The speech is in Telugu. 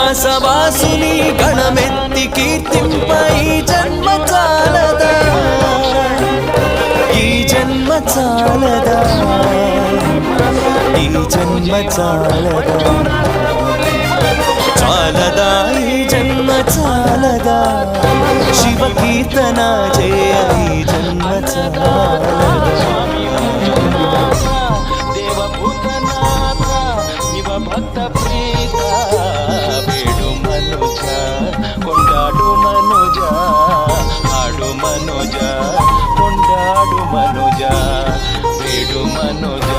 కైలాసవాసుని గణమెత్తి కీర్తింపై జన్మ చాలదా, ఈ జన్మ చాలదా, ఈ జన్మ చాలదా, చాలదా ఈ జన్మ చాలదా, శివ కీర్తన చేయ ఈ జన్మ చాలదా. దేవభూతనాథ శివ భక్త ప్రీత వేడు మనుజ కొండాడు మనుజ ఆడు మనుజ కొండాడు మనుజ వేడు మనుజ